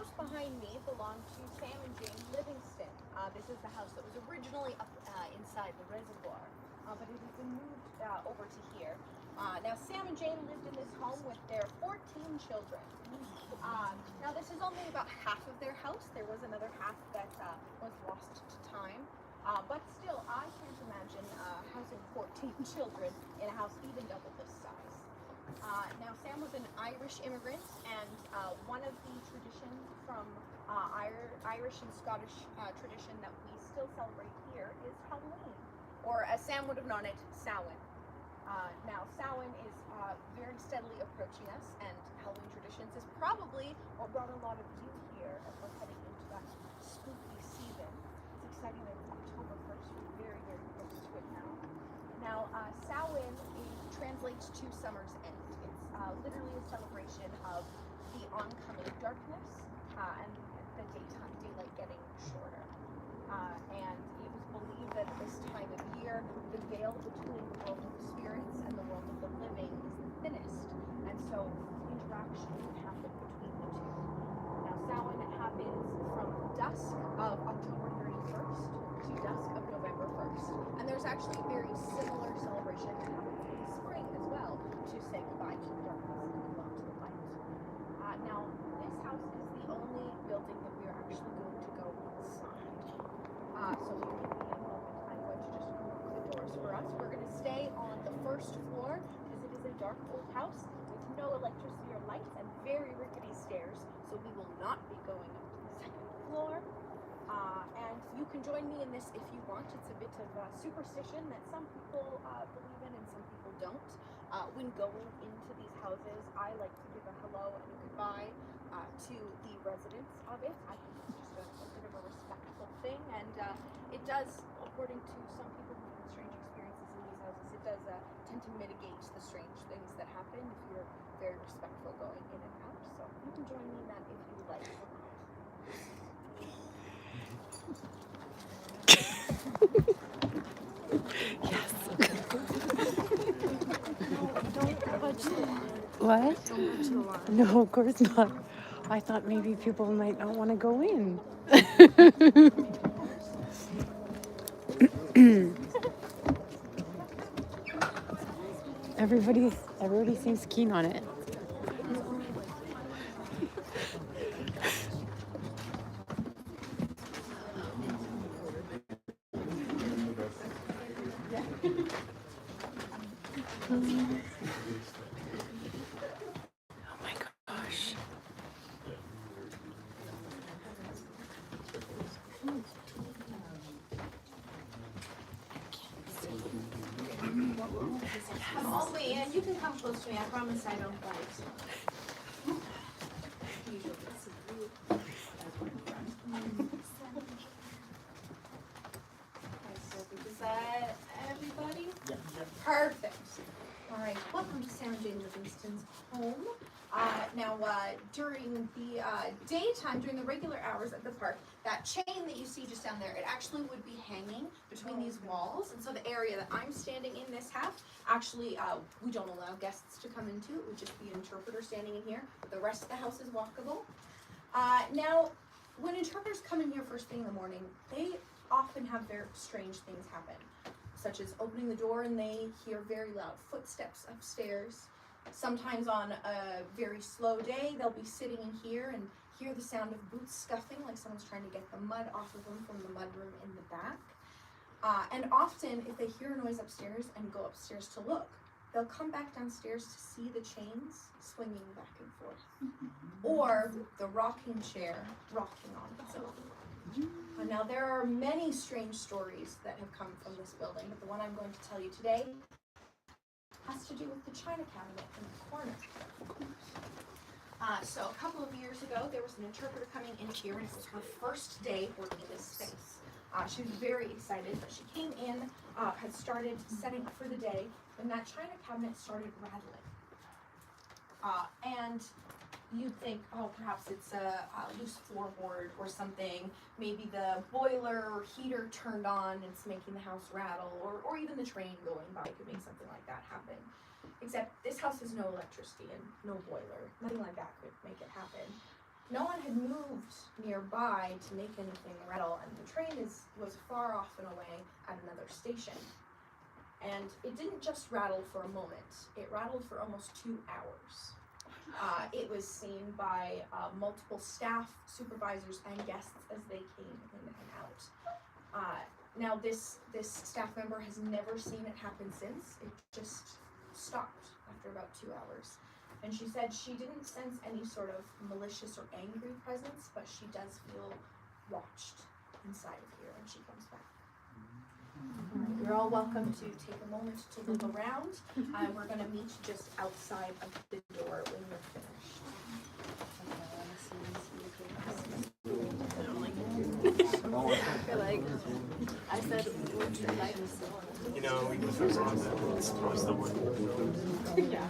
house behind me belonged to Sam and Jane Livingston. This is the house that was originally up inside the reservoir, but it has been moved over to here. Now Sam and Jane lived in this home with their 14 children. Now this is only about half of their house. There was another half that was lost to time. But still, I can't imagine housing 14 children in a house even double this size. Now Sam was an Irish immigrant, and one of the traditions from Irish and Scottish tradition that we still celebrate here is Halloween, or as Sam would have known it, Samhain. Now Samhain is very steadily approaching us, and Halloween traditions is probably what brought a lot of you here as we're heading into that spooky season. It's exciting that it's October 1st. We're very, very close to it now. Now Samhain translates to summer's end. It's literally a celebration of the oncoming darkness and the daylight getting shorter. And it was believed that at this time of year, the veil between the world of the spirits and the world of the living is the thinnest, and so interaction can happen between the two. Now Samhain happens from dusk of October 31st to dusk of November 1st, and there's actually a very similar celebration that happens in the spring as well, to say goodbye to the darkness and goodbye to the light. Now this house is the only building that we are actually going to go inside. So if you give me a moment, I'm going to just unlock the doors for us. We're going to stay on the first floor because it is a dark old house with no electricity or lights and very rickety stairs, so we will not be going up to the second floor. And you can join me in this if you want. It's a bit of a superstition that some people believe in and some people don't. When going into these houses, I like to give a hello and a goodbye to the residents of it. I think it's just a bit of a respectful thing, and it does, according to some people who've had strange experiences in these houses, it does tend to mitigate the strange things that happen if you're very respectful going in and out. So you can join me in that if you like. Yes. Don't budge the line. What? Don't budge the line. No, of course not. I thought maybe people might not want to go in. Everybody seems keen on it. Oh my gosh. I'm all the way in. You can come close to me. I promise I don't bite. Is that everybody? Yeah. Perfect. All right. Welcome to Sam and Jane Livingston's home. Now, during the daytime, during the regular hours at the park, that chain that you see just down there, it actually would be hanging between these walls. And so the area that I'm standing in this half, actually, we don't allow guests to come into. It would just be an interpreter standing in here. The rest of the house is walkable. Now, when interpreters come in here first thing in the morning, they often have very strange things happen, such as opening the door and they hear very loud footsteps upstairs. Sometimes on a very slow day, they'll be sitting in here and hear the sound of boots scuffing, like someone's trying to get the mud off of them from the mudroom in the back. And often, if they hear a noise upstairs and go upstairs to look, they'll come back downstairs to see the chains swinging back and forth, or the rocking chair rocking on itself. Now, there are many strange stories that have come from this building, but the one I'm going to tell you today has to do with the china cabinet in the corner. So a couple of years ago, there was an interpreter coming in here, and it was her first day working this space. She was very excited, but she came in, had started setting up for the day, when that china cabinet started rattling. And you'd think, oh, perhaps it's a loose floorboard or something. Maybe the boiler or heater turned on and it's making the house rattle, or even the train going by could make something like that happen. Except this house has no electricity and no boiler. Nothing like that could make it happen. no one had moved nearby to make anything rattle, and the train was far off and away at another station. And it didn't just rattle for a moment, it rattled for almost 2 hours. It was seen by multiple staff, supervisors, and guests as they came in and out. Now this staff member has never seen it happen since. It just stopped after about 2 hours. And she said she didn't sense any sort of malicious or angry presence, but she does feel watched inside of here when she comes back. You're all welcome to take a moment to look around. We're going to meet just outside of the door when you're finished. I feel like I said, would you like You know, we can focus on that. It's supposed to work. Yeah.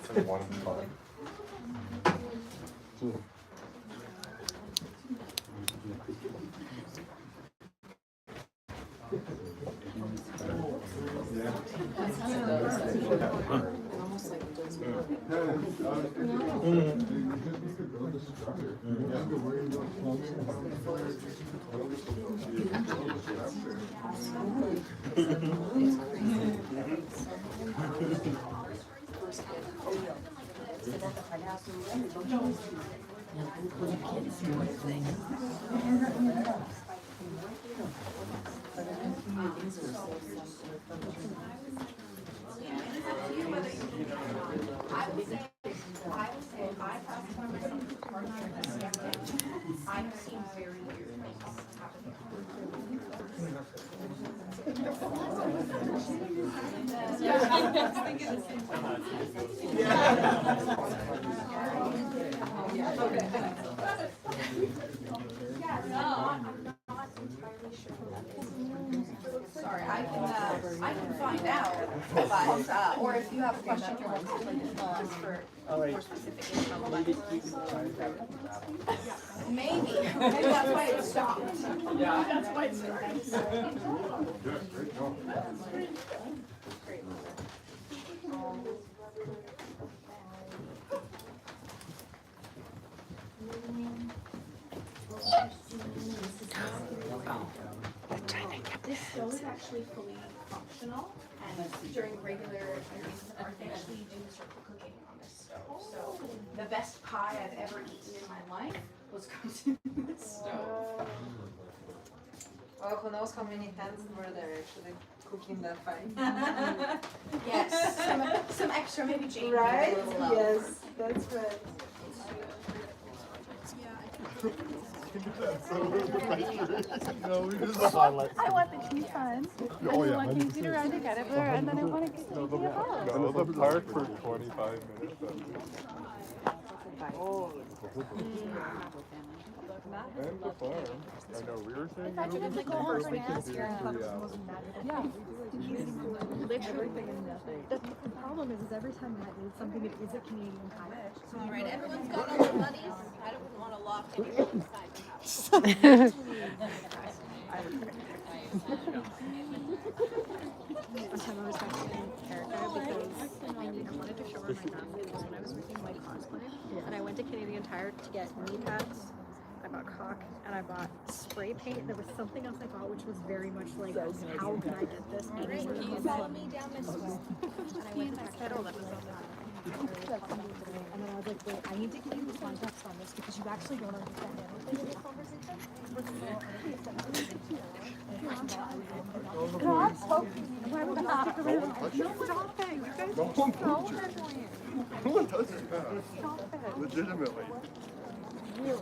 I've seen very weird things happen. Sorry, I can find out, but or if you have a question, you're welcome to ask for more specific info. Maybe that's why it stopped. Yeah, that's why it started. This stove is actually fully functional, and during regular activities in the park, they actually do circle cooking on this stove. So the best pie I've ever eaten in my life was cooked in this stove. Well, who knows how many hands were there actually cooking that pie? Yes, some extra, maybe Jane. Right? A little Yes, that's right. No, we just the highlights. I want the tea fun. Oh, yeah. I want to sit around together, and then I want to get to the house. No, the park for 25 minutes. And the farm. I know, we were saying I did like go for an ask. Yeah, literally. The problem is every time Matt needs something, it is a Canadian Tire. All right, everyone's got all their buddies. I don't want to lock anyone inside the house. One time I was texting Erica because I wanted to show her my baskets when I was working my cosplay, and I went to Canadian Tire to get knee pads. I bought caulk and I bought spray paint. There was something else I bought which was very much like, how can I get this? All right, can you follow me down this way? And I went to that was on and then I was like, wait, I need to give you context on this because you actually don't understand anything in this conversation. God, stop. Why would I stick around? No, stop it. You guys are so annoying. No one does it. Stop it. Legitimately. You.